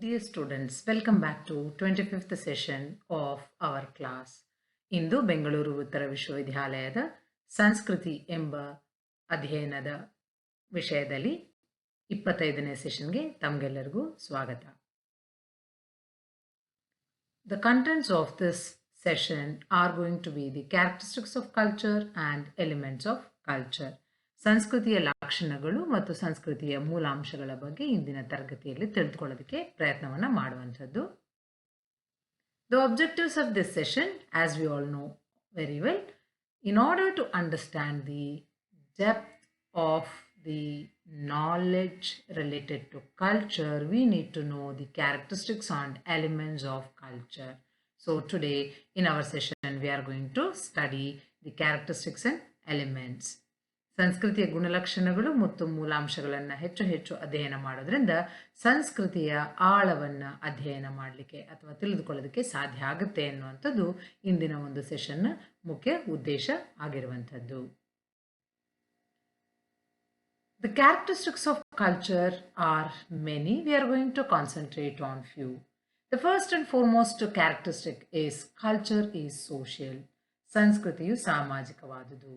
Dear students, welcome back to 25th session of our class. ಇಂದು ಬೆಂಗಳೂರು ಉತ್ತರ ವಿಶ್ವವಿದ್ಯಾಲಯದ ಸಂಸ್ಕೃತಿ ಎಂಬ ಅಧ್ಯಯನದ ವಿಷಯದಲ್ಲಿ 25ನೇ ಸೆಷನ್ಗೆ ತಮಗೆಲ್ಲರಿಗೂ ಸ್ವಾಗತ. The contents of this session are going to be the characteristics of culture and elements of culture. ಸಂಸ್ಕೃತಿಯ ಲಕ್ಷಣಗಳು ಮತ್ತು ಸಂಸ್ಕೃತಿಯ ಮೂಲಾಂಶಗಳ ಬಗ್ಗೆ ಇಂದಿನ ತರಗತಿಯಲ್ಲಿ ತಿಳಿದುಕೊಳ್ಳೋದಕ್ಕೆ ಪ್ರಯತ್ನವನ್ನು ಮಾಡುವಂಥದ್ದು. The objectives of this session, as we all know very well, in order to understand the depth of the knowledge related to culture, we need to know the characteristics and elements of culture. So today in our session, we are going to study the characteristics and elements. ಸಂಸ್ಕೃತಿಯ ಗುಣಲಕ್ಷಣಗಳು ಮತ್ತು ಮೂಲಾಂಶಗಳನ್ನು ಹೆಚ್ಚು ಹೆಚ್ಚು ಅಧ್ಯಯನ ಮಾಡೋದ್ರಿಂದ ಸಂಸ್ಕೃತಿಯ ಆಳವನ್ನು ಅಧ್ಯಯನ ಮಾಡಲಿಕ್ಕೆ ಅಥವಾ ತಿಳಿದುಕೊಳ್ಳೋದಕ್ಕೆ ಸಾಧ್ಯ ಆಗುತ್ತೆ ಅನ್ನುವಂಥದ್ದು ಇಂದಿನ ಒಂದು ಸೆಷನ್ನ ಮುಖ್ಯ ಉದ್ದೇಶ ಆಗಿರುವಂಥದ್ದು. The characteristics of culture are many. We are going to concentrate on few. The first and foremost characteristic is culture is social. ಸಂಸ್ಕೃತಿಯು ಸಾಮಾಜಿಕವಾದುದು.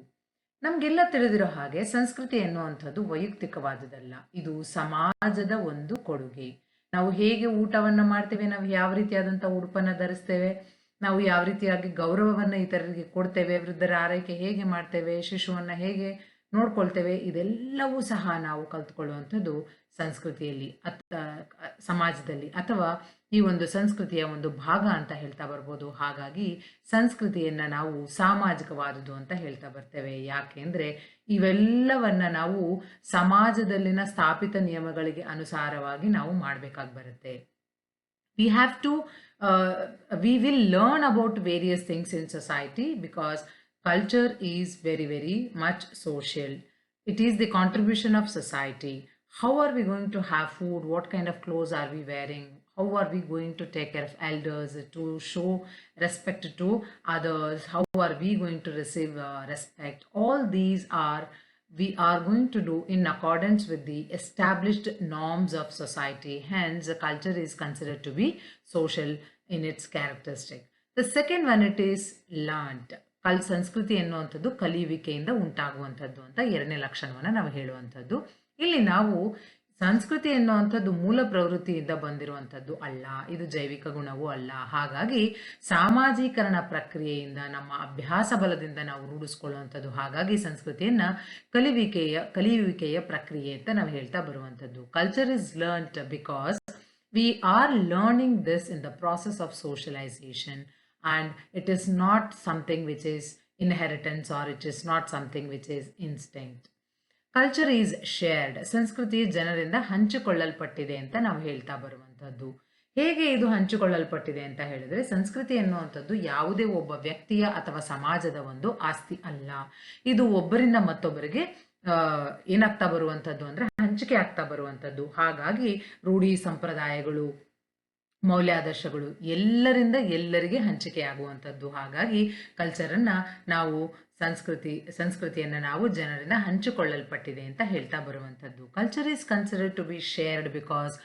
ನಮಗೆಲ್ಲ ತಿಳಿದಿರೋ ಹಾಗೆ ಸಂಸ್ಕೃತಿ ಎನ್ನುವಂಥದ್ದು ವೈಯಕ್ತಿಕವಾದುದಲ್ಲ, ಇದು ಸಮಾಜದ ಒಂದು ಕೊಡುಗೆ. ನಾವು ಹೇಗೆ ಊಟವನ್ನು ಮಾಡ್ತೇವೆ, ನಾವು ಯಾವ ರೀತಿಯಾದಂಥ ಉಡುಪನ್ನು ಧರಿಸ್ತೇವೆ, ನಾವು ಯಾವ ರೀತಿಯಾಗಿ ಗೌರವವನ್ನು ಇತರರಿಗೆ ಕೊಡ್ತೇವೆ, ವೃದ್ಧರ ಆರೈಕೆ ಹೇಗೆ ಮಾಡ್ತೇವೆ, ಶಿಶುವನ್ನು ಹೇಗೆ ನೋಡ್ಕೊಳ್ತೇವೆ, ಇದೆಲ್ಲವೂ ಸಹ ನಾವು ಕಲ್ತ್ಕೊಳ್ಳುವಂಥದ್ದು ಸಂಸ್ಕೃತಿಯಲ್ಲಿ ಸಮಾಜದಲ್ಲಿ ಅಥವಾ ಈ ಒಂದು ಸಂಸ್ಕೃತಿಯ ಒಂದು ಭಾಗ ಅಂತ ಹೇಳ್ತಾ ಬರ್ಬೋದು. ಹಾಗಾಗಿ ಸಂಸ್ಕೃತಿಯನ್ನು ನಾವು ಸಾಮಾಜಿಕವಾದುದು ಅಂತ ಹೇಳ್ತಾ ಬರ್ತೇವೆ. ಯಾಕೆಂದರೆ ಇವೆಲ್ಲವನ್ನ ನಾವು ಸಮಾಜದಲ್ಲಿನ ಸ್ಥಾಪಿತ ನಿಯಮಗಳಿಗೆ ಅನುಸಾರವಾಗಿ ನಾವು ಮಾಡಬೇಕಾಗಿ ಬರುತ್ತೆ. We will learn about various things in society because culture is very, very much social. It is the contribution of society. How are we going to have food? What kind of clothes are we wearing? How are we going to take care of elders, to show respect to others? How are we going to receive respect? All these we are going to do in accordance with the established norms of society. Hence, culture is considered to be social in its characteristic. The second one, it is learned. ಸಂಸ್ಕೃತಿ ಎನ್ನುವಂಥದ್ದು ಕಲಿಯುವಿಕೆಯಿಂದ ಉಂಟಾಗುವಂಥದ್ದು ಅಂತ ಎರಡನೇ ಲಕ್ಷಣವನ್ನು ನಾವು ಹೇಳುವಂಥದ್ದು. ಇಲ್ಲಿ ನಾವು ಸಂಸ್ಕೃತಿ ಎನ್ನುವಂಥದ್ದು ಮೂಲ ಪ್ರವೃತ್ತಿಯಿಂದ ಬಂದಿರುವಂಥದ್ದು ಅಲ್ಲ, ಇದು ಜೈವಿಕ ಗುಣವೂ ಅಲ್ಲ. ಹಾಗಾಗಿ ಸಾಮಾಜೀಕರಣ ಪ್ರಕ್ರಿಯೆಯಿಂದ ನಮ್ಮ ಅಭ್ಯಾಸ ಬಲದಿಂದ ನಾವು ರೂಢಿಸ್ಕೊಳ್ಳುವಂಥದ್ದು. ಹಾಗಾಗಿ ಸಂಸ್ಕೃತಿಯನ್ನ ಕಲಿಯುವಿಕೆಯ ಪ್ರಕ್ರಿಯೆ ಅಂತ ನಾವು ಹೇಳ್ತಾ ಬರುವಂಥದ್ದು. Culture is learned because we R learning this in the process of socialisation and it is not something which is inheritance or it is not something which is instinct. Culture is shared. ಸಂಸ್ಕೃತಿ ಜನರಿಂದ ಹಂಚಿಕೊಳ್ಳಲ್ಪಟ್ಟಿದೆ ಅಂತ ನಾವು ಹೇಳ್ತಾ ಬರುವಂಥದ್ದು. ಹೇಗೆ ಇದು ಹಂಚಿಕೊಳ್ಳಲ್ಪಟ್ಟಿದೆ ಅಂತ ಹೇಳಿದ್ರೆ, ಸಂಸ್ಕೃತಿ ಎನ್ನುವಂಥದ್ದು ಯಾವುದೇ ಒಬ್ಬ ವ್ಯಕ್ತಿಯ ಅಥವಾ ಸಮಾಜದ ಒಂದು ಆಸ್ತಿ ಅಲ್ಲ. ಇದು ಒಬ್ಬರಿಂದ ಮತ್ತೊಬ್ಬರಿಗೆ ಏನಾಗ್ತಾ ಬರುವಂಥದ್ದು ಅಂದ್ರೆ ಹಂಚಿಕೆ ಆಗ್ತಾ ಬರುವಂಥದ್ದು. ಹಾಗಾಗಿ ರೂಢಿ ಸಂಪ್ರದಾಯಗಳು, ಮೌಲ್ಯಾದರ್ಶಗಳು ಎಲ್ಲರಿಂದ ಎಲ್ಲರಿಗೆ ಹಂಚಿಕೆ ಆಗುವಂಥದ್ದು. ಹಾಗಾಗಿ ಕಲ್ಚರನ್ನು ನಾವು ಸಂಸ್ಕೃತಿಯನ್ನು ನಾವು ಜನರಿಂದ ಹಂಚಿಕೊಳ್ಳಲ್ಪಟ್ಟಿದೆ ಅಂತ ಹೇಳ್ತಾ ಬರುವಂಥದ್ದು. Culture is considered to be shared because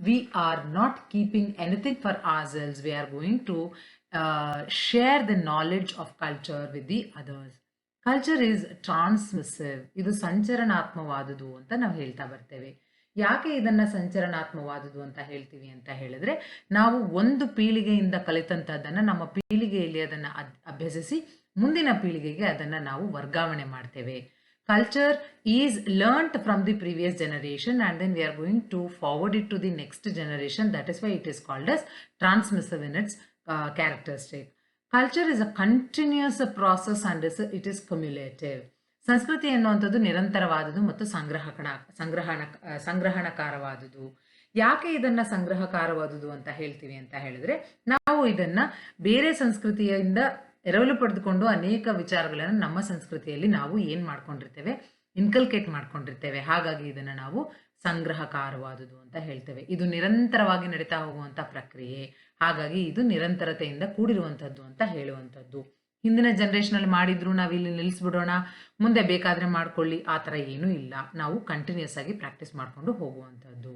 we are not keeping anything for ourselves. We are going to share the knowledge of culture with the others. Culture is transmissive. ಇದು ಸಂಚರಣಾತ್ಮವಾದುದು ಅಂತ ನಾವು ಹೇಳ್ತಾ ಬರ್ತೇವೆ. ಯಾಕೆ ಇದನ್ನ ಸಂಚರಣಾತ್ಮವಾದುದು ಅಂತ ಹೇಳ್ತೀವಿ ಅಂತ ಹೇಳಿದ್ರೆ, ನಾವು ಒಂದು ಪೀಳಿಗೆಯಿಂದ ಕಲಿತಂಥದ್ದನ್ನು ನಮ್ಮ ಪೀಳಿಗೆಯಲ್ಲಿ ಅದನ್ನು ಅಭ್ಯಸಿಸಿ ಮುಂದಿನ ಪೀಳಿಗೆಗೆ ಅದನ್ನು ನಾವು ವರ್ಗಾವಣೆ ಮಾಡ್ತೇವೆ. Culture is learned from the previous generation and then we are going to forward it to the next generation. That is why it is called as transmissive in its characteristic. Culture is a continuous process and it is cumulative. ಸಂಸ್ಕೃತಿ ಎನ್ನುವಂಥದ್ದು ನಿರಂತರವಾದುದು ಮತ್ತು ಸಂಗ್ರಹಣಕಾರವಾದುದು. ಯಾಕೆ ಇದನ್ನ ಸಂಗ್ರಹಕಾರವಾದುದು ಅಂತ ಹೇಳ್ತೀವಿ ಅಂತ ಹೇಳಿದ್ರೆ, ನಾವು ಇದನ್ನ ಬೇರೆ ಸಂಸ್ಕೃತಿಯಿಂದ ಎರವಲು ಪಡೆದುಕೊಂಡು ಅನೇಕ ವಿಚಾರಗಳನ್ನು ನಮ್ಮ ಸಂಸ್ಕೃತಿಯಲ್ಲಿ ನಾವು ಏನ್ ಮಾಡ್ಕೊಂಡಿರ್ತೇವೆ, ಇನ್ಕಲ್ಕೇಟ್ ಮಾಡ್ಕೊಂಡಿರ್ತೇವೆ. ಹಾಗಾಗಿ ಇದನ್ನ ನಾವು ಸಂಗ್ರಹಕಾರವಾದುದು ಅಂತ ಹೇಳ್ತೇವೆ. ಇದು ನಿರಂತರವಾಗಿ ನಡೀತಾ ಹೋಗುವಂತ ಪ್ರಕ್ರಿಯೆ. ಹಾಗಾಗಿ ಇದು ನಿರಂತರತೆಯಿಂದ ಕೂಡಿರುವಂಥದ್ದು ಅಂತ ಹೇಳುವಂಥದ್ದು. ಹಿಂದಿನ ಜನರೇಷನಲ್ಲಿ ಮಾಡಿದ್ರು ನಾವು ಇಲ್ಲಿ ನಿಲ್ಲಿಸ್ಬಿಡೋಣ, ಮುಂದೆ ಬೇಕಾದರೆ ಮಾಡ್ಕೊಳ್ಳಿ, ಆ ಥರ ಏನೂ ಇಲ್ಲ. ನಾವು ಕಂಟಿನ್ಯೂಸ್ ಆಗಿ ಪ್ರಾಕ್ಟೀಸ್ ಮಾಡಿಕೊಂಡು ಹೋಗುವಂಥದ್ದು.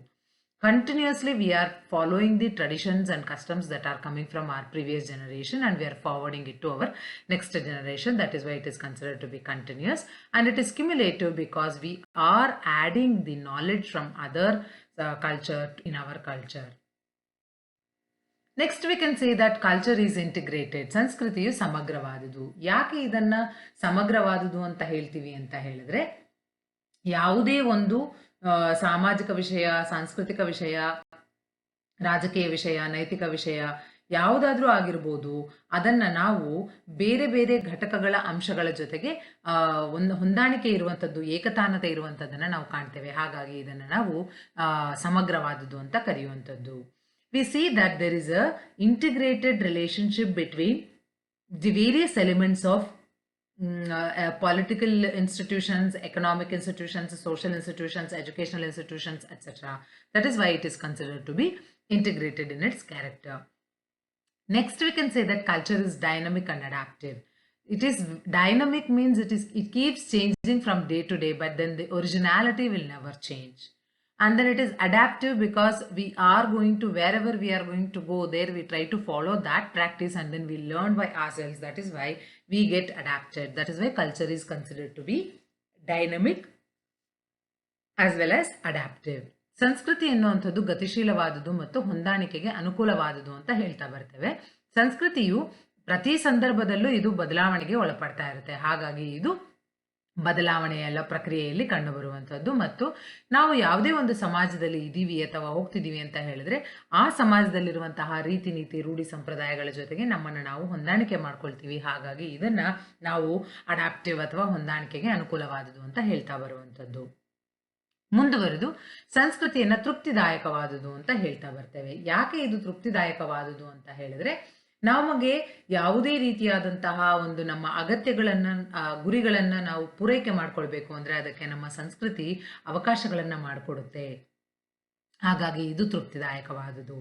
continuously we are following the traditions and customs that are coming from our previous generation, and we are forwarding it to our next generation. That is why it is considered to be continuous, and it is cumulative because we are adding the knowledge from other culture in our culture. Next we can say that culture is integrated. ಸಂಸ್ಕೃತಿಯು ಸಮಗ್ರವಾದುದು. ಯಾಕೆ ಇದನ್ನ ಸಮಗ್ರವಾದುದು ಅಂತ ಹೇಳ್ತೀವಿ ಅಂತ ಹೇಳಿದ್ರೆ, ಯಾವುದೇ ಒಂದು ಸಾಮಾಜಿಕ ವಿಷಯ, ಸಾಂಸ್ಕೃತಿಕ ವಿಷಯ, ರಾಜಕೀಯ ವಿಷಯ, ನೈತಿಕ ವಿಷಯ ಯಾವುದಾದ್ರೂ ಆಗಿರ್ಬೋದು, ಅದನ್ನ ನಾವು ಬೇರೆ ಬೇರೆ ಘಟಕಗಳ ಅಂಶಗಳ ಜೊತೆಗೆ ಒಂದು ಹೊಂದಾಣಿಕೆ ಇರುವಂಥದ್ದು, ಏಕತಾನತೆ ಇರುವಂಥದ್ದನ್ನ ನಾವು ಕಾಣ್ತೇವೆ. ಹಾಗಾಗಿ ಇದನ್ನು ನಾವು ಸಮಗ್ರವಾದುದು ಅಂತ ಕರೆಯುವಂಥದ್ದು. We see that there is a integrated relationship between the various elements of political institutions, economic institutions, social institutions, educational institutions, etc. That is why it is considered to be integrated in its character. Next, we can say that culture is dynamic and adaptive. It is dynamic means it keeps changing from day to day, but then the originality will never change. And then it is adaptive because we are going to, wherever we are going to go, there we try to follow that practice and then we learn by ourselves. That is why we get adapted. That is why culture is considered to be dynamic as well as adaptive. ಸಂಸ್ಕೃತಿ ಎನ್ನುವಂಥದ್ದು ಗತಿಶೀಲವಾದುದು ಮತ್ತು ಹೊಂದಾಣಿಕೆಗೆ ಅನುಕೂಲವಾದುದು ಅಂತ ಹೇಳ್ತಾ ಬರ್ತೇವೆ. ಸಂಸ್ಕೃತಿಯು ಪ್ರತಿ ಸಂದರ್ಭದಲ್ಲೂ ಇದು ಬದಲಾವಣೆಗೆ ಒಳಪಡ್ತಾ ಇರುತ್ತೆ. ಹಾಗಾಗಿ ಇದು ಬದಲಾವಣೆಯ ಪ್ರಕ್ರಿಯೆಯಲ್ಲಿ ಕಂಡುಬರುವಂಥದ್ದು. ಮತ್ತು ನಾವು ಯಾವುದೇ ಒಂದು ಸಮಾಜದಲ್ಲಿ ಇದ್ದೀವಿ ಅಥವಾ ಹೋಗ್ತಿದ್ದೀವಿ ಅಂತ ಹೇಳಿದ್ರೆ, ಆ ಸಮಾಜದಲ್ಲಿರುವಂತಹ ರೀತಿ ನೀತಿ, ರೂಢಿ ಸಂಪ್ರದಾಯಗಳ ಜೊತೆಗೆ ನಮ್ಮನ್ನು ನಾವು ಹೊಂದಾಣಿಕೆ ಮಾಡ್ಕೊಳ್ತೀವಿ. ಹಾಗಾಗಿ ಇದನ್ನ ನಾವು ಅಡಾಪ್ಟಿವ್ ಅಥವಾ ಹೊಂದಾಣಿಕೆಗೆ ಅನುಕೂಲವಾದುದು ಅಂತ ಹೇಳ್ತಾ ಬರುವಂಥದ್ದು. ಮುಂದುವರೆದು ಸಂಸ್ಕೃತಿಯನ್ನ ತೃಪ್ತಿದಾಯಕವಾದುದು ಅಂತ ಹೇಳ್ತಾ ಬರ್ತೇವೆ. ಯಾಕೆ ಇದು ತೃಪ್ತಿದಾಯಕವಾದುದು ಅಂತ ಹೇಳಿದ್ರೆ, ನಮಗೆ ಯಾವುದೇ ರೀತಿಯಾದಂತಹ ಒಂದು ನಮ್ಮ ಅಗತ್ಯಗಳನ್ನ, ಗುರಿಗಳನ್ನ ನಾವು ಪೂರೈಕೆ ಮಾಡ್ಕೊಳ್ಬೇಕು ಅಂದ್ರೆ ಅದಕ್ಕೆ ನಮ್ಮ ಸಂಸ್ಕೃತಿ ಅವಕಾಶಗಳನ್ನ ಮಾಡಿಕೊಡುತ್ತೆ. ಹಾಗಾಗಿ ಇದು ತೃಪ್ತಿದಾಯಕವಾದುದು.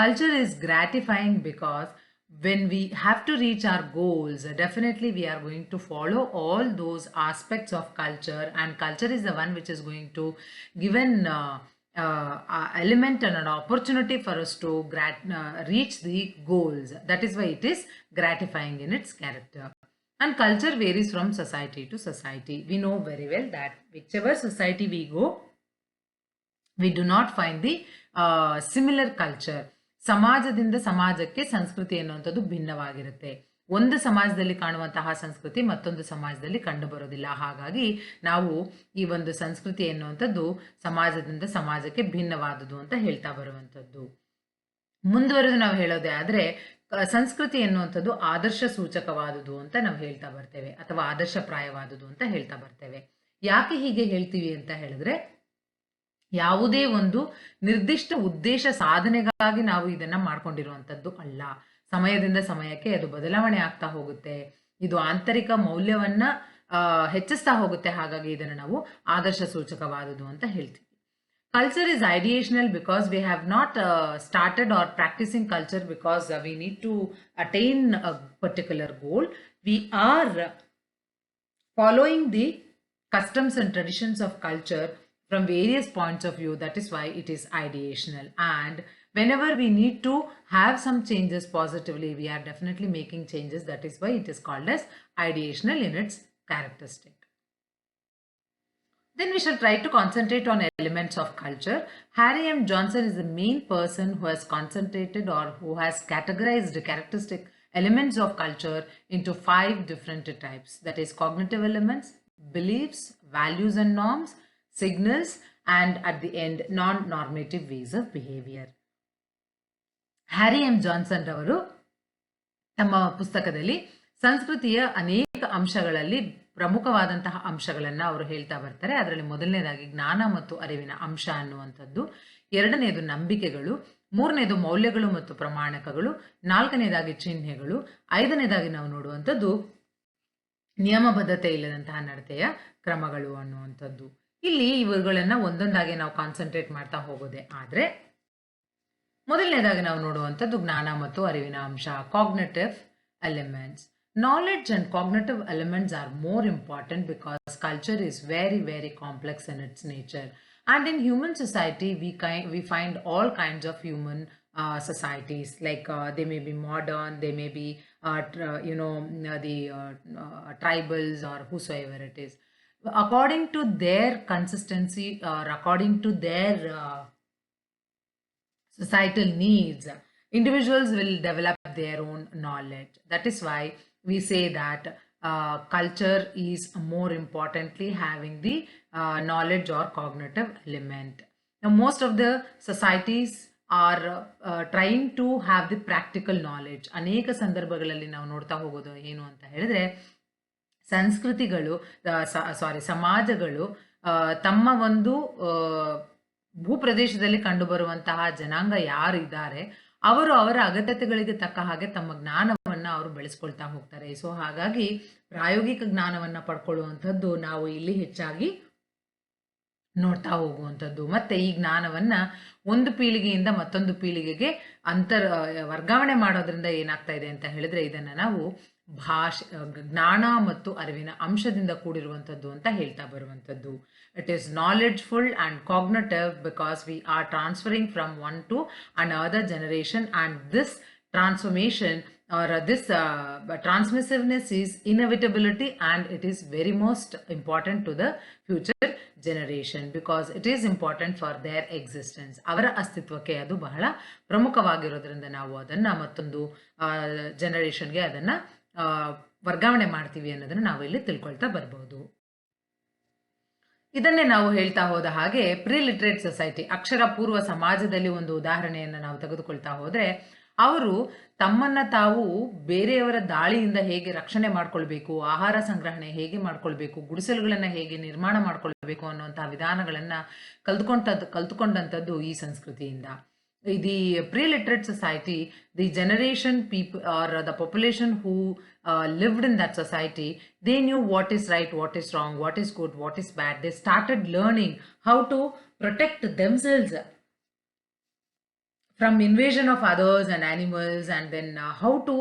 Culture is gratifying because when we have to reach our goals, definitely we are going to follow all those aspects of culture, and culture is the one which is going to give an element and an opportunity for us to reach the goals. That is why it is gratifying in its character. And culture varies from society to society. We know very well that whichever society we go, we do not find the similar culture. ಸಮಾಜದಿಂದ ಸಮಾಜಕ್ಕೆ ಸಂಸ್ಕೃತಿ ಎನ್ನುವಂಥದ್ದು ಭಿನ್ನವಾಗಿರುತ್ತೆ. ಒಂದು ಸಮಾಜದಲ್ಲಿ ಕಾಣುವಂತಹ ಸಂಸ್ಕೃತಿ ಮತ್ತೊಂದು ಸಮಾಜದಲ್ಲಿ ಕಂಡು ಬರೋದಿಲ್ಲ. ಹಾಗಾಗಿ ನಾವು ಈ ಒಂದು ಸಂಸ್ಕೃತಿ ಎನ್ನುವಂಥದ್ದು ಸಮಾಜದಿಂದ ಸಮಾಜಕ್ಕೆ ಭಿನ್ನವಾದುದು ಅಂತ ಹೇಳ್ತಾ ಬರುವಂಥದ್ದು. ಮುಂದುವರೆದು ನಾವು ಹೇಳೋದೇ ಆದ್ರೆ, ಸಂಸ್ಕೃತಿ ಎನ್ನುವಂಥದ್ದು ಆದರ್ಶ ಸೂಚಕವಾದುದು ಅಂತ ನಾವು ಹೇಳ್ತಾ ಬರ್ತೇವೆ, ಅಥವಾ ಆದರ್ಶಪ್ರಾಯವಾದುದು ಅಂತ ಹೇಳ್ತಾ ಬರ್ತೇವೆ. ಯಾಕೆ ಹೀಗೆ ಹೇಳ್ತೀವಿ ಅಂತ ಹೇಳಿದ್ರೆ, ಯಾವುದೇ ಒಂದು ನಿರ್ದಿಷ್ಟ ಉದ್ದೇಶ ಸಾಧನೆಗಾಗಿ ನಾವು ಇದನ್ನ ಮಾಡ್ಕೊಂಡಿರುವಂಥದ್ದು ಅಲ್ಲ. ಸಮಯದಿಂದ ಸಮಯಕ್ಕೆ ಅದು ಬದಲಾವಣೆ ಆಗ್ತಾ ಹೋಗುತ್ತೆ. ಇದು ಆಂತರಿಕ ಮೌಲ್ಯವನ್ನ ಹೆಚ್ಚಿಸ್ತಾ ಹೋಗುತ್ತೆ. ಹಾಗಾಗಿ ಇದನ್ನು ನಾವು ಆದರ್ಶ ಸೂಚಕವಾದುದು ಅಂತ ಹೇಳ್ತೀವಿ. Culture is ideational because we have not started or practicing culture because we need to attain a particular goal. We are following the customs and traditions of culture from various points of view. That is why it is ideational. And whenever we need to have some changes positively, we are definitely making changes. That is why it is called as ideational in its characteristic. Then we shall try to concentrate on elements of culture. Harry M. Johnson is the main person who has concentrated or who has categorized the characteristic elements of culture into 5 different types. That is cognitive elements, beliefs, values and norms, signals, and at the end non-normative ways of behavior. Harry M Johnson ರವರು ತಮ್ಮ ಪುಸ್ತಕದಲ್ಲಿ ಸಂಸ್ಕೃತಿಯ ಅನೇಕ ಅಂಶಗಳಲ್ಲಿ ಪ್ರಮುಖವಾದಂತಹ ಅಂಶಗಳನ್ನ ಅವರು ಹೇಳ್ತಾ ಬರ್ತಾರೆ. ಅದರಲ್ಲಿ ಮೊದಲನೇದಾಗಿ ಜ್ಞಾನ ಮತ್ತು ಅರಿವಿನ ಅಂಶ ಅನ್ನುವಂಥದ್ದು, ಎರಡನೇದು ನಂಬಿಕೆಗಳು, ಮೂರನೇದು ಮೌಲ್ಯಗಳು ಮತ್ತು ಪ್ರಮಾಣಕಗಳು, ನಾಲ್ಕನೇದಾಗಿ ಚಿಹ್ನೆಗಳು, ಐದನೇದಾಗಿ ನಾವು ನೋಡುವಂಥದ್ದು ನಿಯಮಬದ್ಧತೆ ಇಲ್ಲದಂತಹ ನಡತೆಯ ಕ್ರಮಗಳು ಅನ್ನುವಂಥದ್ದು. ಇಲ್ಲಿ ಇವುಗಳನ್ನ ಒಂದೊಂದಾಗಿ ನಾವು ಕಾನ್ಸಂಟ್ರೇಟ್ ಮಾಡ್ತಾ ಹೋಗೋದೆ ಆದ್ರೆ, ಮೊದಲನೇದಾಗಿ ನಾವು ನೋಡುವಂಥದ್ದು ಜ್ಞಾನ ಮತ್ತು ಅರಿವಿನ ಅಂಶ, cognitive elements. Knowledge and cognitive elements are more important because culture is very, very complex in its nature. And in human society, we find all kinds of human societies. Like they may be modern, they may be the tribals or whosoever it is. According to their consistency or according to their societal needs, individuals will develop their own knowledge. That is why we say that culture is more importantly having the knowledge or cognitive element. Now, most of the societies are trying to have the practical knowledge. ಅನೇಕ ಸಂದರ್ಭಗಳಲ್ಲಿ ನಾವು ನೋಡ್ತಾ ಹೋಗೋದು ಏನು ಅಂತ ಹೇಳಿದ್ರೆ, ಸಂಸ್ಕೃತಿಗಳು ಸಮಾಜಗಳು ತಮ್ಮ ಒಂದು ಭೂಪ್ರದೇಶದಲ್ಲಿ ಕಂಡುಬರುವಂತಹ ಜನಾಂಗ ಯಾರಿದ್ದಾರೆ ಅವರು ಅವರ ಅಗತ್ಯತೆಗಳಿಗೆ ತಕ್ಕ ಹಾಗೆ ತಮ್ಮ ಜ್ಞಾನವನ್ನ ಅವರು ಬೆಳೆಸ್ಕೊಳ್ತಾ ಹೋಗ್ತಾರೆ. ಸೊ ಹಾಗಾಗಿ ಪ್ರಾಯೋಗಿಕ ಜ್ಞಾನವನ್ನ ಪಡ್ಕೊಳ್ಳುವಂಥದ್ದು ನಾವು ಇಲ್ಲಿ ಹೆಚ್ಚಾಗಿ ನೋಡ್ತಾ ಹೋಗುವಂಥದ್ದು. ಮತ್ತೆ ಈ ಜ್ಞಾನವನ್ನ ಒಂದು ಪೀಳಿಗೆಯಿಂದ ಮತ್ತೊಂದು ಪೀಳಿಗೆಗೆ ವರ್ಗಾವಣೆ ಮಾಡೋದ್ರಿಂದ ಏನಾಗ್ತಾ ಇದೆ ಅಂತ ಹೇಳಿದ್ರೆ, ಇದನ್ನ ನಾವು ಜ್ಞಾನ ಮತ್ತು ಅರಿವಿನ ಅಂಶದಿಂದ ಕೂಡಿರುವಂಥದ್ದು ಅಂತ ಹೇಳ್ತಾ ಬರುವಂಥದ್ದು. It is knowledgeful and cognitive because we are transferring from one to another generation, and this transformation or this transmissiveness is inevitability, and it is very most important to the future generation because it is important for their existence. ಅವರ ಅಸ್ತಿತ್ವಕ್ಕೆ ಅದು ಬಹಳ ಪ್ರಮುಖವಾಗಿರೋದ್ರಿಂದ ನಾವು ಅದನ್ನ ಮತ್ತೊಂದು ಜನರೇಷನ್ಗೆ ಅದನ್ನ ವರ್ಗಾವಣೆ ಮಾಡ್ತೀವಿ ಅನ್ನೋದನ್ನ ನಾವು ಇಲ್ಲಿ ತಿಳ್ಕೊಳ್ತಾ ಬರ್ಬೋದು. ಇದನ್ನೇ ನಾವು ಹೇಳ್ತಾ ಹೋದ ಹಾಗೆ ಪ್ರಿಲಿಟ್ರೇಟ್ ಸೊಸೈಟಿ, ಅಕ್ಷರ ಪೂರ್ವ ಸಮಾಜದಲ್ಲಿ ಒಂದು ಉದಾಹರಣೆಯನ್ನು ನಾವು ತೆಗೆದುಕೊಳ್ತಾ ಹೋದ್ರೆ, ಅವರು ತಮ್ಮನ್ನ ತಾವು ಬೇರೆಯವರ ದಾಳಿಯಿಂದ ಹೇಗೆ ರಕ್ಷಣೆ ಮಾಡ್ಕೊಳ್ಬೇಕು, ಆಹಾರ ಸಂಗ್ರಹಣೆ ಹೇಗೆ ಮಾಡ್ಕೊಳ್ಬೇಕು, ಗುಡಿಸಲುಗಳನ್ನ ಹೇಗೆ ನಿರ್ಮಾಣ ಮಾಡ್ಕೊಳ್ಬೇಕು ಅನ್ನುವಂತಹ ವಿಧಾನಗಳನ್ನ ಕಲ್ತುಕೊಂಡಂಥದ್ದು ಈ ಸಂಸ್ಕೃತಿಯಿಂದ. The pre-literate society, the generation people or the population who lived in that society, they knew what is right, what is wrong, what is good, what is bad. They started learning how to protect themselves from invasion of others and animals, and then how to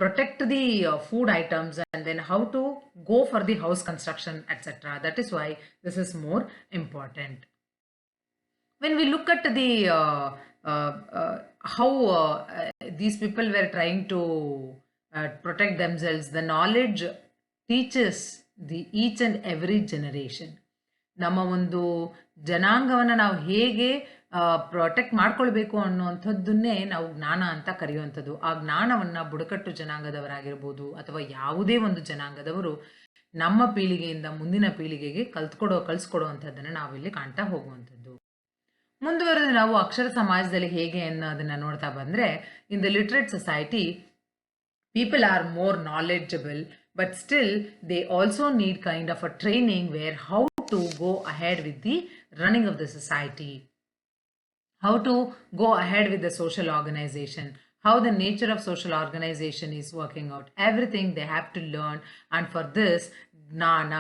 protect the food items, and then how to go for the house construction, etc. That is why this is more important. When we look at the how these people were trying to protect themselves, the knowledge teaches the each and every generation. ನಮ್ಮ ಒಂದು ಜನಾಂಗವನ್ನು ನಾವು ಹೇಗೆ protect ಮಾಡ್ಕೊಳ್ಬೇಕು ಅನ್ನುವಂಥದ್ದನ್ನೇ ನಾವು ಜ್ಞಾನ ಅಂತ ಕರೆಯುವಂಥದ್ದು. ಆ ಜ್ಞಾನವನ್ನ ಬುಡಕಟ್ಟು ಜನಾಂಗದವರಾಗಿರ್ಬೋದು ಅಥವಾ ಯಾವುದೇ ಒಂದು ಜನಾಂಗದವರು ನಮ್ಮ ಪೀಳಿಗೆಯಿಂದ ಮುಂದಿನ ಪೀಳಿಗೆಗೆ ಕಲಿಸ್ಕೊಡುವಂಥದ್ದನ್ನು ನಾವಿಲ್ಲಿ ಕಾಣ್ತಾ ಹೋಗುವಂಥದ್ದು. ಮುಂದುವರೆದು ನಾವು ಅಕ್ಷರ ಸಮಾಜದಲ್ಲಿ ಹೇಗೆ ಅನ್ನೋದನ್ನ ನೋಡ್ತಾ ಬಂದ್ರೆ, in the literate society people are more knowledgeable, but still they also need kind of a training where how to go ahead with the running of the society, how to go ahead with the social organization, how the nature of social organization is working out. Everything they have to learn, and for this ಜ್ಞಾನ,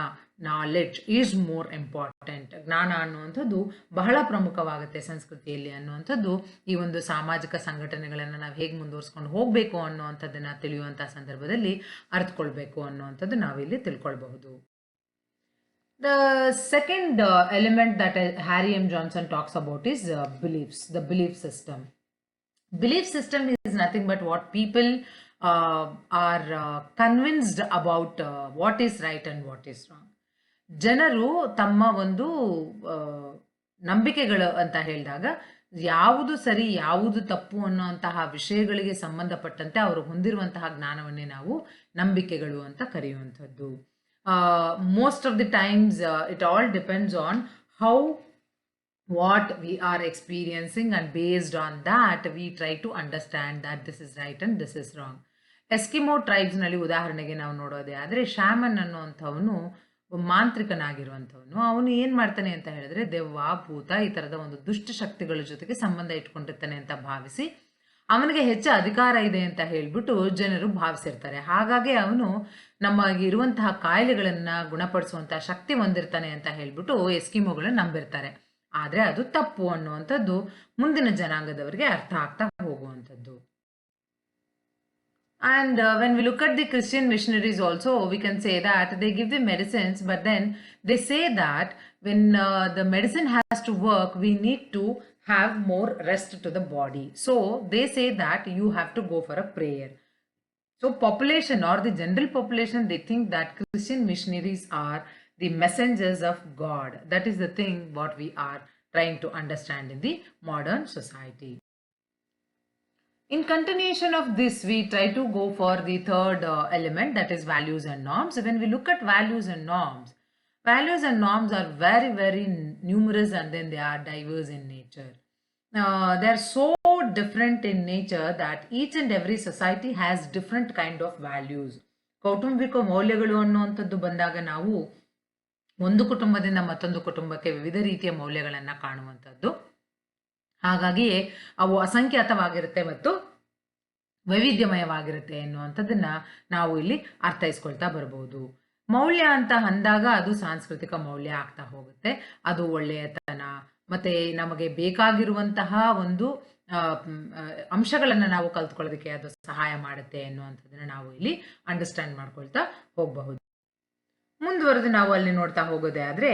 knowledge is more important. ಜ್ಞಾನ ಅನ್ನುವಂಥದ್ದು ಬಹಳ ಪ್ರಮುಖವಾಗುತ್ತೆ ಸಂಸ್ಕೃತಿಯಲ್ಲಿ ಅನ್ನುವಂಥದ್ದು ಈ ಒಂದು ಸಾಮಾಜಿಕ ಸಂಘಟನೆಗಳನ್ನು ನಾವು ಹೇಗೆ ಮುಂದುವರಿಸ್ಕೊಂಡು ಹೋಗಬೇಕು ಅನ್ನುವಂಥದ್ದನ್ನು ತಿಳಿಯುವಂಥ ಸಂದರ್ಭದಲ್ಲಿ ಅರ್ಥಕೊಳ್ಬೇಕು ಅನ್ನುವಂಥದ್ದು ನಾವಿಲ್ಲಿ ತಿಳ್ಕೊಳ್ಬಹುದು. The second element that Harry M. Johnson talks about is beliefs, the belief system. Belief system is nothing but what people are convinced about what is right and what is wrong. ಜನರು ತಮ್ಮ ಒಂದು ನಂಬಿಕೆಗಳು ಅಂತ ಹೇಳಿದಾಗ ಯಾವುದು ಸರಿ ಯಾವುದು ತಪ್ಪು ಅನ್ನುವಂತಹ ವಿಷಯಗಳಿಗೆ ಸಂಬಂಧಪಟ್ಟಂತೆ ಅವರು ಹೊಂದಿರುವಂತಹ ಜ್ಞಾನವನ್ನೇ ನಾವು ನಂಬಿಕೆಗಳು ಅಂತ ಕರೆಯುವಂಥದ್ದು. Most of the times it all depends on what we are experiencing, and based on that we try to understand that this is right and this is wrong. Eskimo tribes ನಲ್ಲಿ ಉದಾಹರಣೆಗೆ ನಾವು ನೋಡೋದೇ ಆದರೆ, ಶ್ಯಾಮನ್ ಅನ್ನುವಂಥವನು ಮಾಂತ್ರಿಕನಾಗಿರುವಂಥವನು. ಅವನು ಏನ್ ಮಾಡ್ತಾನೆ ಅಂತ ಹೇಳಿದ್ರೆ, ದೆವ್ವ ಭೂತ ಈ ತರದ ಒಂದು ದುಷ್ಟ ಶಕ್ತಿಗಳ ಜೊತೆಗೆ ಸಂಬಂಧ ಇಟ್ಕೊಂಡಿರ್ತಾನೆ ಅಂತ ಭಾವಿಸಿ ಅವನಿಗೆ ಹೆಚ್ಚು ಅಧಿಕಾರ ಇದೆ ಅಂತ ಹೇಳ್ಬಿಟ್ಟು ಜನರು ಭಾವಿಸಿರ್ತಾರೆ. ಹಾಗಾಗಿ ಅವನು ನಮಗಿರುವಂತಹ ಕಾಯಿಲೆಗಳನ್ನ ಗುಣಪಡಿಸುವಂತಹ ಶಕ್ತಿ ಹೊಂದಿರ್ತಾನೆ ಅಂತ ಹೇಳ್ಬಿಟ್ಟು ಎಸ್ಕಿಮೋಗಳನ್ನ ನಂಬಿರ್ತಾರೆ. ಆದ್ರೆ ಅದು ತಪ್ಪು ಅನ್ನುವಂಥದ್ದು ಮುಂದಿನ ಜನಾಂಗದವರಿಗೆ ಅರ್ಥ ಆಗ್ತಾ ಹೋಗುವಂಥದ್ದು. And when we look at the Christian missionaries also, we can say that they give the medicines, but then they say that when the medicine has to work, we need to have more rest to the body. So they say that you have to go for a prayer. So population or the general population, they think that Christian missionaries are the messengers of God. That is the thing what we are trying to understand in the modern society. In continuation of this, we try to go for the third element, that is values and norms. When we look at values and norms are very, very numerous, and then they are diverse in nature. They are so different in nature that each and every society has different kind of values. ಕೌಟುಂಬಿಕ ಮೌಲ್ಯಗಳು ಅನ್ನುವಂಥದ್ದು ಬಂದಾಗ ನಾವು ಒಂದು ಕುಟುಂಬದಿಂದ ಮತ್ತೊಂದು ಕುಟುಂಬಕ್ಕೆ ವಿವಿಧ ರೀತಿಯ ಮೌಲ್ಯಗಳನ್ನು ಕಾಣುವಂಥದ್ದು. ಹಾಗಾಗಿಯೇ ಅವು ಅಸಂಖ್ಯಾತವಾಗಿರುತ್ತೆ ಮತ್ತು ವೈವಿಧ್ಯಮಯವಾಗಿರುತ್ತೆ ಎನ್ನುವಂಥದ್ದನ್ನ ನಾವು ಇಲ್ಲಿ ಅರ್ಥೈಸ್ಕೊಳ್ತಾ ಬರ್ಬೋದು. ಮೌಲ್ಯ ಅಂತ ಅಂದಾಗ ಅದು ಸಾಂಸ್ಕೃತಿಕ ಮೌಲ್ಯ ಆಗ್ತಾ ಹೋಗುತ್ತೆ. ಅದು ಒಳ್ಳೆಯತನ ಮತ್ತೆ ನಮಗೆ ಬೇಕಾಗಿರುವಂತಹ ಒಂದು ಅಂಶಗಳನ್ನು ನಾವು ಕಲ್ತ್ಕೊಳ್ಳೋದಕ್ಕೆ ಅದು ಸಹಾಯ ಮಾಡುತ್ತೆ ಎನ್ನುವಂಥದ್ದನ್ನ ನಾವು ಇಲ್ಲಿ ಅಂಡರ್ಸ್ಟ್ಯಾಂಡ್ ಮಾಡ್ಕೊಳ್ತಾ ಹೋಗಬಹುದು. ಮುಂದುವರೆದು ನಾವು ಅಲ್ಲಿ ನೋಡ್ತಾ ಹೋಗೋದೇ ಆದ್ರೆ,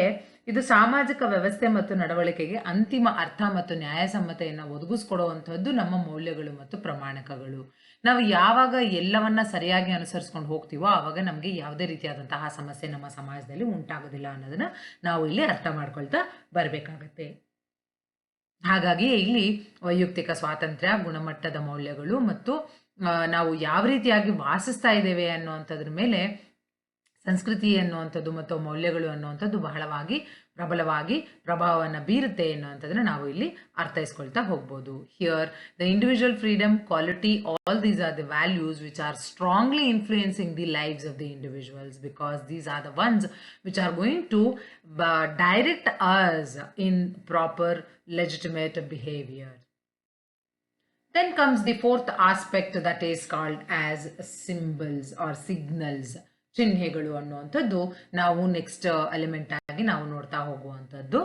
ಇದು ಸಾಮಾಜಿಕ ವ್ಯವಸ್ಥೆ ಮತ್ತು ನಡವಳಿಕೆಗೆ ಅಂತಿಮ ಅರ್ಥ ಮತ್ತು ನ್ಯಾಯಸಮ್ಮತೆಯನ್ನು ಒದಗಿಸ್ಕೊಡುವಂಥದ್ದು ನಮ್ಮ ಮೌಲ್ಯಗಳು ಮತ್ತು ಪ್ರಮಾಣಕಗಳು. ನಾವು ಯಾವಾಗ ಎಲ್ಲವನ್ನ ಸರಿಯಾಗಿ ಅನುಸರಿಸ್ಕೊಂಡು ಹೋಗ್ತೀವೋ ಆವಾಗ ನಮಗೆ ಯಾವುದೇ ರೀತಿಯಾದಂತಹ ಸಮಸ್ಯೆ ನಮ್ಮ ಸಮಾಜದಲ್ಲಿ ಉಂಟಾಗೋದಿಲ್ಲ ಅನ್ನೋದನ್ನ ನಾವು ಇಲ್ಲಿ ಅರ್ಥ ಮಾಡ್ಕೊಳ್ತಾ ಬರಬೇಕಾಗತ್ತೆ. ಹಾಗಾಗಿ ಇಲ್ಲಿ ವೈಯಕ್ತಿಕ ಸ್ವಾತಂತ್ರ್ಯ, ಗುಣಮಟ್ಟದ ಮೌಲ್ಯಗಳು ಮತ್ತು ನಾವು ಯಾವ ರೀತಿಯಾಗಿ ವಾಸಿಸ್ತಾ ಇದ್ದೇವೆ ಅನ್ನುವಂಥದ್ರ ಮೇಲೆ ಸಂಸ್ಕೃತಿ ಅನ್ನುವಂಥದ್ದು ಮತ್ತು ಮೌಲ್ಯಗಳು ಅನ್ನುವಂಥದ್ದು ಬಹಳವಾಗಿ ಪ್ರಬಲವಾಗಿ ಪ್ರಭಾವವನ್ನು ಬೀರುತ್ತೆ ಅನ್ನುವಂಥದ್ದನ್ನ ನಾವು ಇಲ್ಲಿ ಅರ್ಥೈಸ್ಕೊಳ್ತಾ ಹೋಗ್ಬೋದು. Here the individual freedom, quality, all these are the values which are strongly influencing the lives of the individuals, because these are the ones which are going to direct us in proper legitimate behavior. Then comes the fourth aspect, that is called as symbols or signals. ಚಿಹ್ನೆಗಳು ಅನ್ನುವಂಥದ್ದು ನಾವು next element ಆಗಿ ನಾವು ನೋಡ್ತಾ ಹೋಗುವಂಥದ್ದು.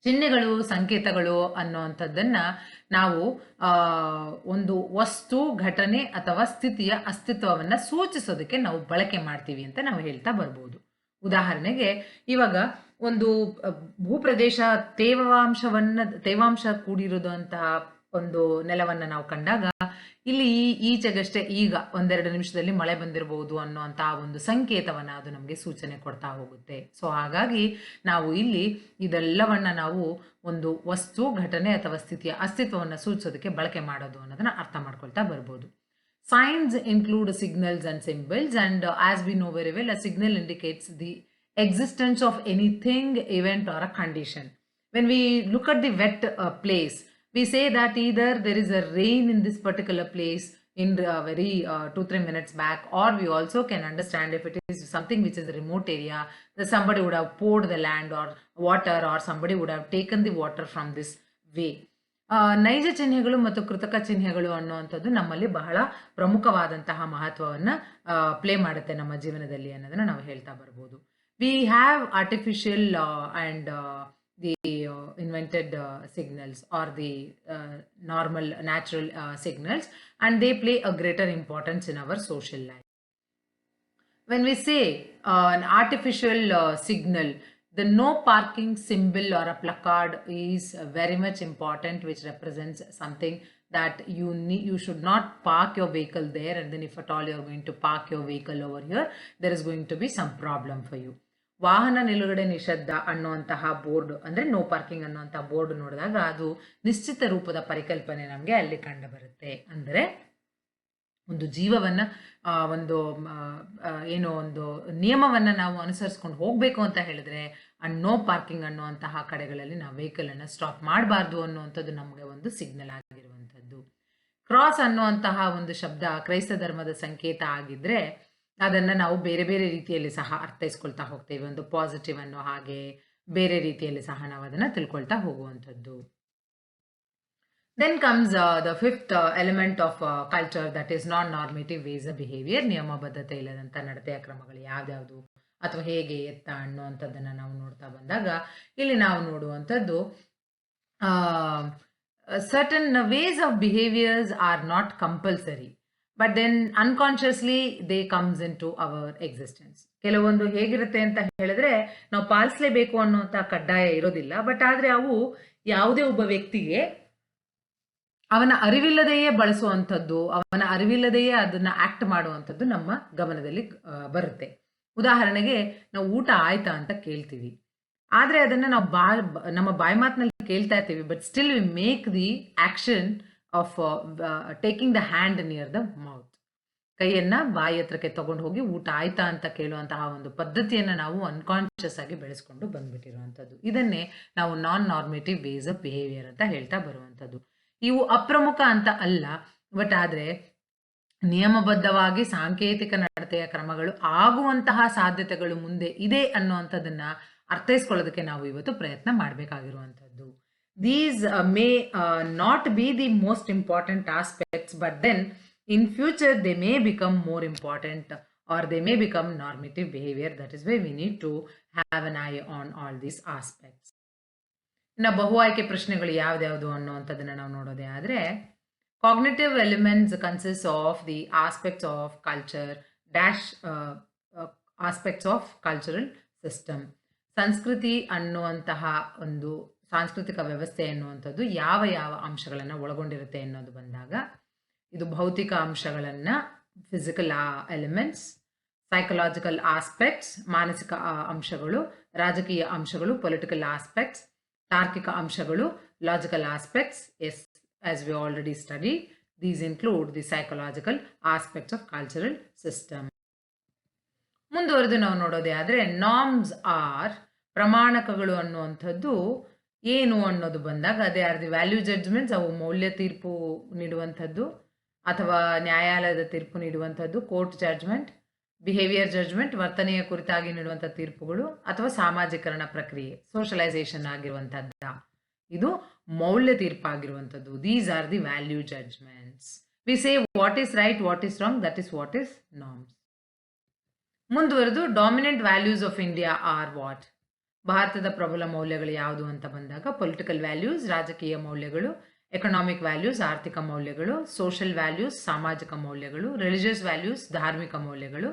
ಚಿಹ್ನೆಗಳು, ಸಂಕೇತಗಳು ಅನ್ನುವಂಥದ್ದನ್ನ ನಾವು ಒಂದು ವಸ್ತು, ಘಟನೆ ಅಥವಾ ಸ್ಥಿತಿಯ ಅಸ್ತಿತ್ವವನ್ನ ಸೂಚಿಸೋದಕ್ಕೆ ನಾವು ಬಳಕೆ ಮಾಡ್ತೀವಿ ಅಂತ ನಾವು ಹೇಳ್ತಾ ಬರ್ಬೋದು. ಉದಾಹರಣೆಗೆ ಇವಾಗ ಒಂದು ಭೂಪ್ರದೇಶ ತೇವಾಂಶ ಕೂಡಿರುವಂತಹ ಒಂದು ನೆಲವನ್ನ ನಾವು ಕಂಡಾಗ ಇಲ್ಲಿ ಈಚೆಗಷ್ಟೇ ಈಗ ಒಂದೆರಡು ನಿಮಿಷದಲ್ಲಿ ಮಳೆ ಬಂದಿರಬಹುದು ಅನ್ನುವಂತಹ ಒಂದು ಸಂಕೇತವನ್ನ ಅದು ನಮಗೆ ಸೂಚನೆ ಕೊಡ್ತಾ ಹೋಗುತ್ತೆ. ಸೊ ಹಾಗಾಗಿ ನಾವು ಇಲ್ಲಿ ಇದೆಲ್ಲವನ್ನ ನಾವು ಒಂದು ವಸ್ತು, ಘಟನೆ ಅಥವಾ ಸ್ಥಿತಿಯ ಅಸ್ತಿತ್ವವನ್ನು ಸೂಚಿಸೋದಕ್ಕೆ ಬಳಕೆ ಮಾಡೋದು ಅನ್ನೋದನ್ನ ಅರ್ಥ ಮಾಡ್ಕೊಳ್ತಾ ಬರ್ಬೋದು. Signs include signals and symbols, and as we know very well, a signal indicates the existence of anything, event or a condition. When we look at the wet place, we say that either there is a rain in this particular place in very 2-3 minutes back, or we also can understand if it is something which is a remote area, that somebody would have poured the land or water, or somebody would have taken the water from this way. ನೈಜ ಚಿಹ್ನೆಗಳು ಮತ್ತು ಕೃತಕ ಚಿಹ್ನೆಗಳು ಅನ್ನುವಂಥದ್ದು ನಮ್ಮಲ್ಲಿ ಬಹಳ ಪ್ರಮುಖವಾದಂತಹ ಮಹತ್ವವನ್ನು ಪ್ಲೇ ಮಾಡುತ್ತೆ ನಮ್ಮ ಜೀವನದಲ್ಲಿ ಅನ್ನೋದನ್ನ ನಾವು ಹೇಳ್ತಾ ಬರ್ಬೋದು. We have artificial and the invented signals R the normal natural signals, and they play a greater importance in our social life. When we say an artificial signal, the no parking symbol or a placard is very much important, which represents something that you should not park your vehicle there, and then if at all you are going to park your vehicle over here, there is going to be some problem for you. ವಾಹನ ನಿಲುಗಡೆ ನಿಷೇಧ ಅನ್ನುವಂತಹ board, ಅಂದ್ರೆ no parking ಅನ್ನುವಂತಹ board ನೋಡಿದಾಗ ಅದು ನಿಶ್ಚಿತ ರೂಪದ ಪರಿಕಲ್ಪನೆ ನಮಗೆ ಅಲ್ಲಿ ಕಂಡು ಬರುತ್ತೆ. ಅಂದರೆ ಒಂದು ಜೀವವನ್ನ ಒಂದು ಏನೋ ಒಂದು ನಿಯಮವನ್ನ ನಾವು ಅನುಸರಿಸ್ಕೊಂಡು ಹೋಗ್ಬೇಕು ಅಂತ ಹೇಳಿದ್ರೆ ನೋ ಪಾರ್ಕಿಂಗ್ ಅನ್ನುವಂತಹ ಕಡೆಗಳಲ್ಲಿ ನಾವು ವೆಹಿಕಲ್ ಅನ್ನ ಸ್ಟಾಪ್ ಮಾಡಬಾರ್ದು ಅನ್ನುವಂಥದ್ದು ನಮಗೆ ಒಂದು ಸಿಗ್ನಲ್ ಆಗಿರುವಂಥದ್ದು. ಕ್ರಾಸ್ ಅನ್ನುವಂತಹ ಒಂದು ಶಬ್ದ ಕ್ರೈಸ್ತ ಧರ್ಮದ ಸಂಕೇತ ಆಗಿದ್ರೆ ಅದನ್ನ ನಾವು ಬೇರೆ ಬೇರೆ ರೀತಿಯಲ್ಲಿ ಸಹ ಅರ್ಥೈಸ್ಕೊಳ್ತಾ ಹೋಗ್ತೇವೆ. ಒಂದು ಪಾಸಿಟಿವ್ ಅನ್ನೋ ಹಾಗೆ ಬೇರೆ ರೀತಿಯಲ್ಲಿ ಸಹ ನಾವು ಅದನ್ನ ತಿಳ್ಕೊಳ್ತಾ ಹೋಗುವಂಥದ್ದು. Then comes the fifth element of culture, that is non-normative ways of behavior. ನಿಯಮಬದ್ಧತೆ ಇಲ್ಲದಂಥ ನಡತೆಯ ಕ್ರಮಗಳು ಯಾವ್ಯಾವುದು ಅಥವಾ ಹೇಗೆ ಎತ್ತ ಅನ್ನುವಂಥದ್ದನ್ನು ನಾವು ನೋಡ್ತಾ ಬಂದಾಗ ಇಲ್ಲಿ ನಾವು ನೋಡುವಂಥದ್ದು certain ways of behaviors are not compulsory, but then unconsciously they comes into our existence. ಕೆಲವೊಂದು ಹೇಗಿರುತ್ತೆ ಅಂತ ಹೇಳಿದ್ರೆ ನಾವು ಪಾಲಿಸಲೇಬೇಕು ಅನ್ನುವಂಥ ಕಡ್ಡಾಯ ಇರೋದಿಲ್ಲ, ಬಟ್ ಆದರೆ ಅವು ಯಾವುದೇ ಒಬ್ಬ ವ್ಯಕ್ತಿಗೆ ಅವನ ಅರಿವಿಲ್ಲದೆಯೇ ಬಳಸುವಂಥದ್ದು, ಅವನ ಅರಿವಿಲ್ಲದೆಯೇ ಅದನ್ನ ಆಕ್ಟ್ ಮಾಡುವಂಥದ್ದು ನಮ್ಮ ಗಮನದಲ್ಲಿ ಬರುತ್ತೆ. ಉದಾಹರಣೆಗೆ ನಾವು ಊಟ ಆಯ್ತಾ ಅಂತ ಕೇಳ್ತೀವಿ, ಆದರೆ ಅದನ್ನ ನಾವು ನಮ್ಮ ಬಾಯಿ ಮಾತಿನಲ್ಲಿ ಕೇಳ್ತಾ ಇರ್ತೀವಿ, but still we make the action of taking the hand near the mouth. ಕೈಯನ್ನ ಬಾಯಿ ಹತ್ರಕ್ಕೆ ತಗೊಂಡು ಹೋಗಿ ಊಟ ಆಯ್ತಾ ಅಂತ ಕೇಳುವಂತಹ ಒಂದು ಪದ್ಧತಿಯನ್ನ ನಾವು ಅನ್ಕಾನ್ಶಿಯಸ್ ಆಗಿ ಬೆಳೆಸ್ಕೊಂಡು ಬಂದ್ಬಿಟ್ಟಿರುವಂಥದ್ದು. ಇದನ್ನೇ ನಾವು ನಾನ್ ನಾರ್ಮೇಟಿವ್ ವೇಸ್ ಆಫ್ ಬಿಹೇವಿಯರ್ ಅಂತ ಹೇಳ್ತಾ ಬರುವಂಥದ್ದು. ಇವು ಅಪ್ರಮುಖ ಅಂತ ಅಲ್ಲ, ಬಟ್ ಆದರೆ ನಿಯಮಬದ್ಧವಾಗಿ ಸಾಂಕೇತಿಕ ನಡತೆಯ ಕ್ರಮಗಳು ಆಗುವಂತಹ ಸಾಧ್ಯತೆಗಳು ಮುಂದೆ ಇದೆ ಅನ್ನುವಂಥದ್ದನ್ನ ಅರ್ಥೈಸ್ಕೊಳ್ಳೋದಕ್ಕೆ ನಾವು ಇವತ್ತು ಪ್ರಯತ್ನ ಮಾಡಬೇಕಾಗಿರುವಂಥದ್ದು. These may not be the most important aspects, but then in future they may become more important or they may become normative behavior. That is why we need to have an eye on all these aspects. ಇನ್ನು ಬಹು ಆಯ್ಕೆ ಪ್ರಶ್ನೆಗಳು ಯಾವ್ದ್ಯಾವುದು ಅನ್ನುವಂಥದ್ದನ್ನ ನಾವು ನೋಡೋದೇ ಆದರೆ, cognitive elements consist of the aspects of culture dash aspects of cultural system. ಸಂಸ್ಕೃತಿ ಅನ್ನುವಂತಹ ಒಂದು ಸಾಂಸ್ಕೃತಿಕ ವ್ಯವಸ್ಥೆ ಎನ್ನುವಂಥದ್ದು ಯಾವ ಯಾವ ಅಂಶಗಳನ್ನು ಒಳಗೊಂಡಿರುತ್ತೆ ಅನ್ನೋದು ಬಂದಾಗ, ಇದು ಭೌತಿಕ ಅಂಶಗಳನ್ನು, ಫಿಸಿಕಲ್ ಎಲಿಮೆಂಟ್ಸ್, ಸೈಕಲಾಜಿಕಲ್ ಆಸ್ಪೆಕ್ಟ್ಸ್, ಮಾನಸಿಕ ಅಂಶಗಳು, ರಾಜಕೀಯ ಅಂಶಗಳು, ಪೊಲಿಟಿಕಲ್ ಆಸ್ಪೆಕ್ಟ್ಸ್, ತಾರ್ಕಿಕ ಅಂಶಗಳು, logical aspects. Yes, as we already study, these include the psychological aspects of cultural system. ಮುಂದುವರೆದು ನಾವು ನೋಡೋದೇ ಆದರೆ, ನಾರ್ಮ್ಸ್ ಆರ್ ಪ್ರಮಾಣಕಗಳು ಅನ್ನುವಂಥದ್ದು ಏನು ಅನ್ನೋದು ಬಂದಾಗ, ಅದೇ ಆರ್ ದಿ ವ್ಯಾಲ್ಯೂ ಜಡ್ಜ್ಮೆಂಟ್ಸ್, ಅವು ಮೌಲ್ಯ ತೀರ್ಪು ನೀಡುವಂಥದ್ದು ಅಥವಾ ನ್ಯಾಯಾಲಯದ ತೀರ್ಪು ನೀಡುವಂಥದ್ದು, ಕೋರ್ಟ್ ಜಡ್ಜ್ಮೆಂಟ್, ಬಿಹೇವಿಯರ್ ಜಡ್ಜ್ಮೆಂಟ್, ವರ್ತನೆಯ ಕುರಿತಾಗಿ ನೀಡುವಂಥ ತೀರ್ಪುಗಳು, ಅಥವಾ ಸಾಮಾಜೀಕರಣ ಪ್ರಕ್ರಿಯೆ, ಸೋಷಲೈಸೇಷನ್ ಆಗಿರುವಂಥದ್ದು, ಇದು ಮೌಲ್ಯ ತೀರ್ಪಾಗಿರುವಂಥದ್ದು. These are the value judgements. We say what is right, what is wrong, that is what is norms. ಮುಂದುವರೆದು dominant values of India are what. ಭಾರತದ ಪ್ರಬಲ ಮೌಲ್ಯಗಳು ಯಾವುದು ಅಂತ ಬಂದಾಗ, ಪೊಲಿಟಿಕಲ್ ವ್ಯಾಲ್ಯೂಸ್ ರಾಜಕೀಯ ಮೌಲ್ಯಗಳು, ಎಕನಾಮಿಕ್ ವ್ಯಾಲ್ಯೂಸ್ ಆರ್ಥಿಕ ಮೌಲ್ಯಗಳು, ಸೋಷಿಯಲ್ ವ್ಯಾಲ್ಯೂಸ್ ಸಾಮಾಜಿಕ ಮೌಲ್ಯಗಳು, ರಿಲಿಜಿಯಸ್ ವ್ಯಾಲ್ಯೂಸ್ ಧಾರ್ಮಿಕ ಮೌಲ್ಯಗಳು.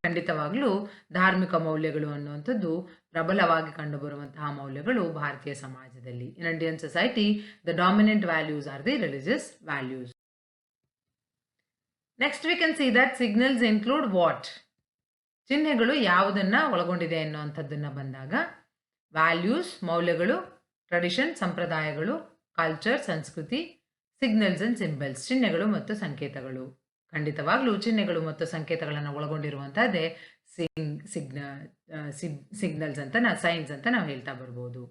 ಖಂಡಿತವಾಗ್ಲೂ ಧಾರ್ಮಿಕ ಮೌಲ್ಯಗಳು ಅನ್ನುವಂಥದ್ದು ಪ್ರಬಲವಾಗಿ ಕಂಡುಬರುವಂತಹ ಮೌಲ್ಯಗಳು ಭಾರತೀಯ ಸಮಾಜದಲ್ಲಿ. In Indian society the dominant values R the religious values. Next we can see that signals include what. ಚಿಹ್ನೆಗಳು ಯಾವುದನ್ನ ಒಳಗೊಂಡಿದೆ ಅನ್ನುವಂಥದ್ದನ್ನ ಬಂದಾಗ, ವ್ಯಾಲ್ಯೂಸ್ ಮೌಲ್ಯಗಳು, ಟ್ರೆಡಿಷನ್ ಸಂಪ್ರದಾಯಗಳು, ಕಲ್ಚರ್ ಸಂಸ್ಕೃತಿ, ಸಿಗ್ನಲ್ಸ್ ಅಂಡ್ ಸಿಂಬಲ್ಸ್ ಚಿಹ್ನೆಗಳು ಮತ್ತು ಸಂಕೇತಗಳು. ಖಂಡಿತವಾಗ್ಲೂ ಚಿಹ್ನೆಗಳು ಮತ್ತು ಸಂಕೇತಗಳನ್ನು ಒಳಗೊಂಡಿರುವಂತಹದ್ದೇ ಸಿಗ್ನಲ್ಸ್ ಅಂತ ಸೈನ್ಸ್ ಅಂತ ನಾವು ಹೇಳ್ತಾ ಬರ್ಬೋದು.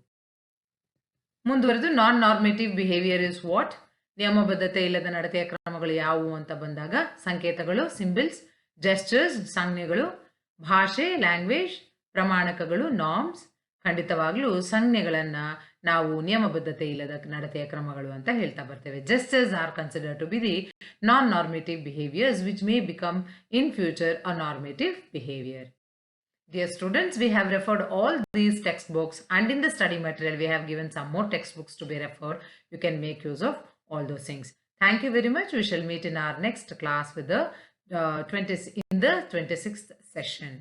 ಮುಂದುವರೆದು ನಾನ್ ನಾರ್ಮೇಟಿವ್ ಬಿಹೇವಿಯರ್ ಇಸ್ ವಾಟ್. ನಿಯಮಬದ್ಧತೆ ಇಲ್ಲದ ನಡತೆಯ ಕ್ರಮಗಳು ಯಾವುವು ಅಂತ ಬಂದಾಗ, ಸಂಕೇತಗಳು ಸಿಂಬಲ್ಸ್, ಜೆಸ್ಚರ್ಸ್ ಸಂಜ್ಞೆಗಳು, ಭಾಷೆ ಲ್ಯಾಂಗ್ವೇಜ್, ಪ್ರಮಾಣಕಗಳು ನಾರ್ಮ್ಸ್. ಖಂಡಿತವಾಗ್ಲೂ ಸಂಜ್ಞೆಗಳನ್ನ ನಾವು ನಿಯಮಬದ್ಧತೆ ಇಲ್ಲದ ನಡತೆಯ ಕ್ರಮಗಳು ಅಂತ ಹೇಳ್ತಾ ಬರ್ತೇವೆ. Gestures are considered to be the non-normative behaviors which may become in future a normative behavior. Dear students, we have referred all these textbooks, and in the study material we have given some more textbooks to be referred. You can make use of all those things. Thank you very much. We shall meet in our next class with the 26th session.